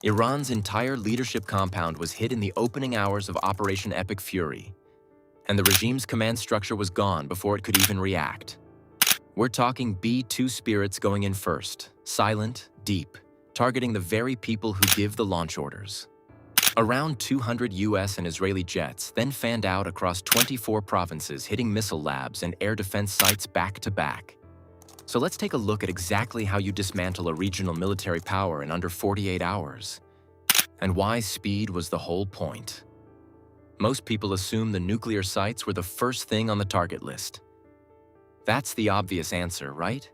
Iran's entire leadership compound was hit in the opening hours of Operation Epic Fury, and the regime's command structure was gone before it could even react. We're talking B-2 Spirits going in first, silent, deep, targeting the very people who give the launch orders. Around 200 US and Israeli jets then fanned out across 24 provinces, hitting missile labs and air defense sites back to back. So let's take a look at exactly how you dismantle a regional military power in under 48 hours, and why speed was the whole point. Most people assume the nuclear sites were the first thing on the target list. That's the obvious answer, right?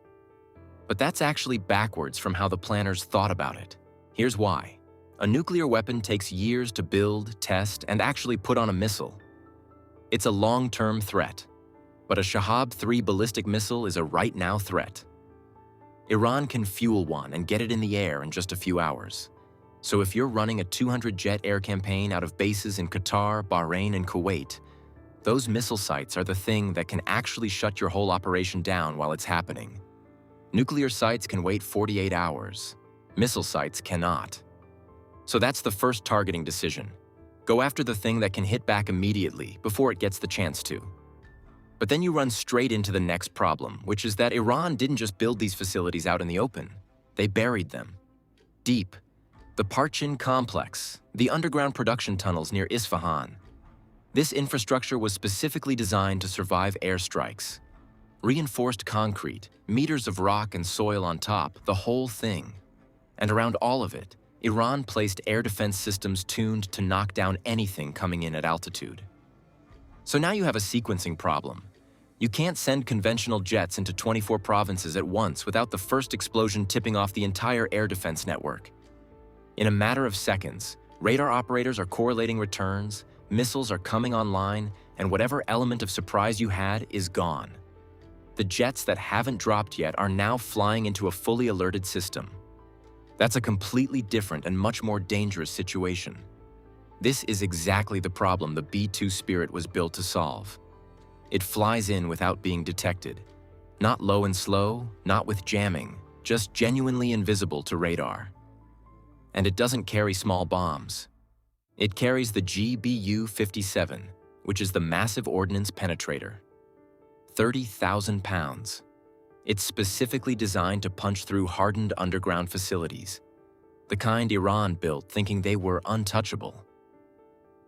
But that's actually backwards from how the planners thought about it. Here's why. A nuclear weapon takes years to build, test, and actually put on a missile. It's a long-term threat, but a Shahab-3 ballistic missile is a right-now threat. Iran can fuel one and get it in the air in just a few hours. So if you're running a 200-jet air campaign out of bases in Qatar, Bahrain, and Kuwait, those missile sites are the thing that can actually shut your whole operation down while it's happening. Nuclear sites can wait 48 hours. Missile sites cannot. So that's the first targeting decision. Go after the thing that can hit back immediately before it gets the chance to. But then you run straight into the next problem, which is that Iran didn't just build these facilities out in the open. They buried them. Deep. The Parchin complex, the underground production tunnels near Isfahan. This infrastructure was specifically designed to survive airstrikes. Reinforced concrete, meters of rock and soil on top, the whole thing. And around all of it, Iran placed air defense systems tuned to knock down anything coming in at altitude. So now you have a sequencing problem. You can't send conventional jets into 24 provinces at once without the first explosion tipping off the entire air defense network. In a matter of seconds, radar operators are correlating returns, missiles are coming online, and whatever element of surprise you had is gone. The jets that haven't dropped yet are now flying into a fully alerted system. That's a completely different and much more dangerous situation. This is exactly the problem the B-2 Spirit was built to solve. It flies in without being detected. Not low and slow, not with jamming, just genuinely invisible to radar. And it doesn't carry small bombs. It carries the GBU-57, which is the Massive Ordnance Penetrator. 30,000 pounds. It's specifically designed to punch through hardened underground facilities, the kind Iran built thinking they were untouchable.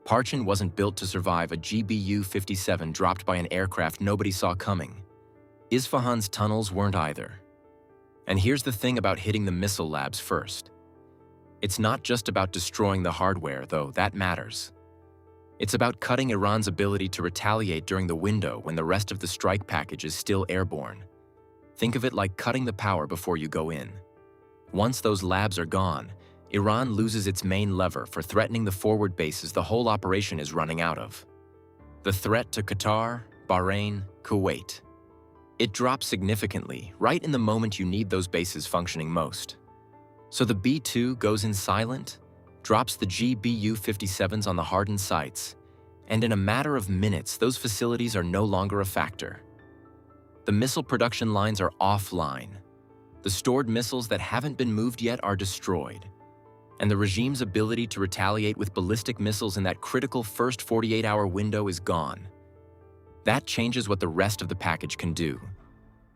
Parchin wasn't built to survive a GBU-57 dropped by an aircraft nobody saw coming. Isfahan's tunnels weren't either. And here's the thing about hitting the missile labs first. It's not just about destroying the hardware, though that matters. It's about cutting Iran's ability to retaliate during the window when the rest of the strike package is still airborne. Think of it like cutting the power before you go in. Once those labs are gone, Iran loses its main lever for threatening the forward bases the whole operation is running out of. The threat to Qatar, Bahrain, Kuwait. It drops significantly right in the moment you need those bases functioning most. So the B-2 goes in silent, drops the GBU-57s on the hardened sites, and in a matter of minutes, those facilities are no longer a factor. The missile production lines are offline. The stored missiles that haven't been moved yet are destroyed. And the regime's ability to retaliate with ballistic missiles in that critical first 48-hour window is gone. That changes what the rest of the package can do.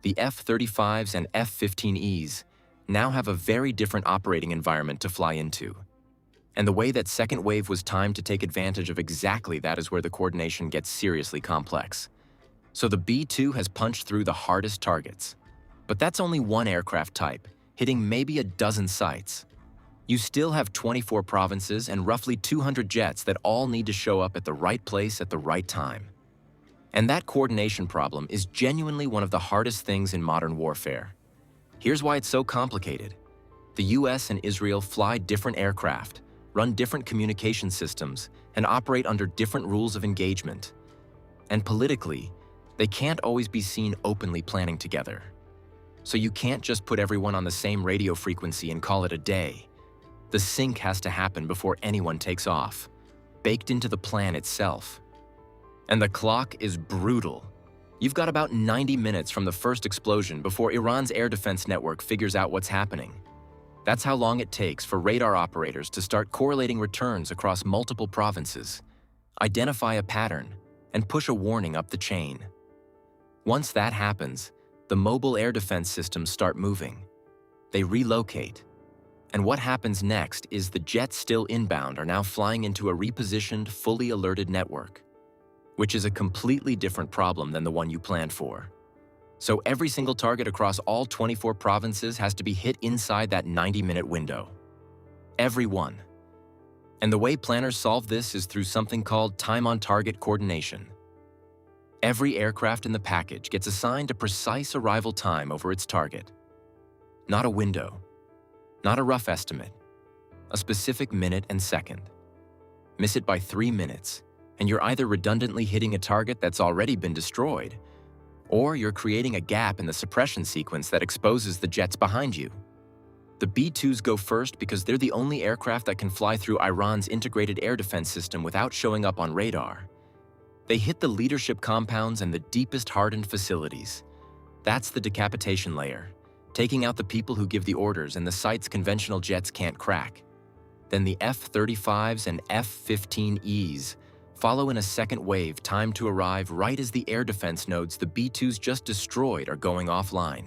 The F-35s and F-15Es now have a very different operating environment to fly into. And the way that second wave was timed to take advantage of exactly that is where the coordination gets seriously complex. So the B-2 has punched through the hardest targets. But that's only one aircraft type, hitting maybe a dozen sites. You still have 24 provinces and roughly 200 jets that all need to show up at the right place at the right time. And that coordination problem is genuinely one of the hardest things in modern warfare. Here's why it's so complicated. The US and Israel fly different aircraft, run different communication systems, and operate under different rules of engagement. And politically, they can't always be seen openly planning together. So you can't just put everyone on the same radio frequency and call it a day. The sync has to happen before anyone takes off, baked into the plan itself. And the clock is brutal. You've got about 90 minutes from the first explosion before Iran's air defense network figures out what's happening. That's how long it takes for radar operators to start correlating returns across multiple provinces, identify a pattern, and push a warning up the chain. Once that happens, the mobile air defense systems start moving. They relocate. And what happens next is the jets still inbound are now flying into a repositioned, fully alerted network, which is a completely different problem than the one you planned for. So every single target across all 24 provinces has to be hit inside that 90-minute window. Every one. And the way planners solve this is through something called time-on-target coordination. Every aircraft in the package gets assigned a precise arrival time over its target. Not a window, not a rough estimate, a specific minute and second. Miss it by 3 minutes, and you're either redundantly hitting a target that's already been destroyed, or you're creating a gap in the suppression sequence that exposes the jets behind you. The B-2s go first because they're the only aircraft that can fly through Iran's integrated air defense system without showing up on radar. They hit the leadership compounds and the deepest hardened facilities. That's the decapitation layer, taking out the people who give the orders and the sites conventional jets can't crack. Then the F-35s and F-15Es follow in a second wave timed to arrive right as the air defense nodes the B-2s just destroyed are going offline.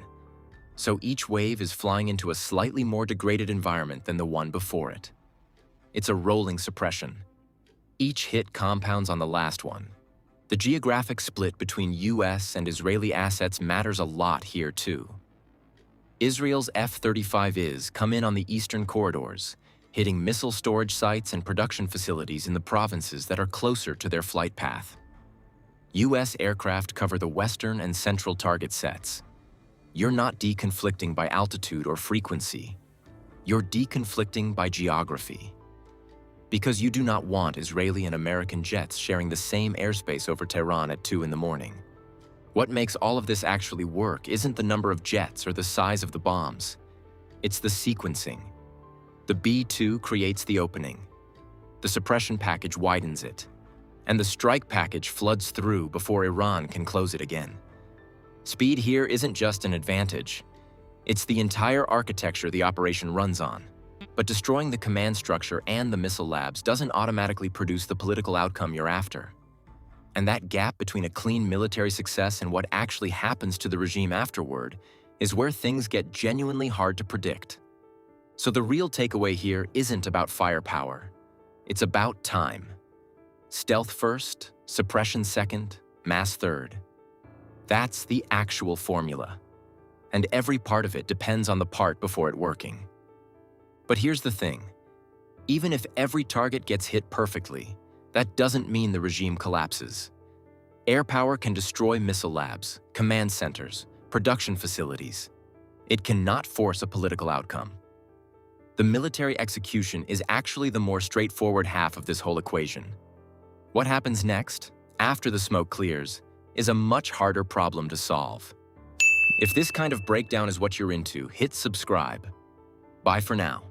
So each wave is flying into a slightly more degraded environment than the one before it. It's a rolling suppression. Each hit compounds on the last one. The geographic split between US and Israeli assets matters a lot here too. Israel's F-35Is come in on the eastern corridors, hitting missile storage sites and production facilities in the provinces that are closer to their flight path. US aircraft cover the western and central target sets. You're not deconflicting by altitude or frequency. You're deconflicting by geography. Because you do not want Israeli and American jets sharing the same airspace over Tehran at 2 in the morning. What makes all of this actually work isn't the number of jets or the size of the bombs. It's the sequencing. The B-2 creates the opening. The suppression package widens it. And the strike package floods through before Iran can close it again. Speed here isn't just an advantage. It's the entire architecture the operation runs on. But destroying the command structure and the missile labs doesn't automatically produce the political outcome you're after. And that gap between a clean military success and what actually happens to the regime afterward is where things get genuinely hard to predict. So the real takeaway here isn't about firepower. It's about time. Stealth first, suppression second, mass third. That's the actual formula. And every part of it depends on the part before it working. But here's the thing. Even if every target gets hit perfectly, that doesn't mean the regime collapses. Air power can destroy missile labs, command centers, production facilities. It cannot force a political outcome. The military execution is actually the more straightforward half of this whole equation. What happens next, after the smoke clears, is a much harder problem to solve. If this kind of breakdown is what you're into, hit subscribe. Bye for now.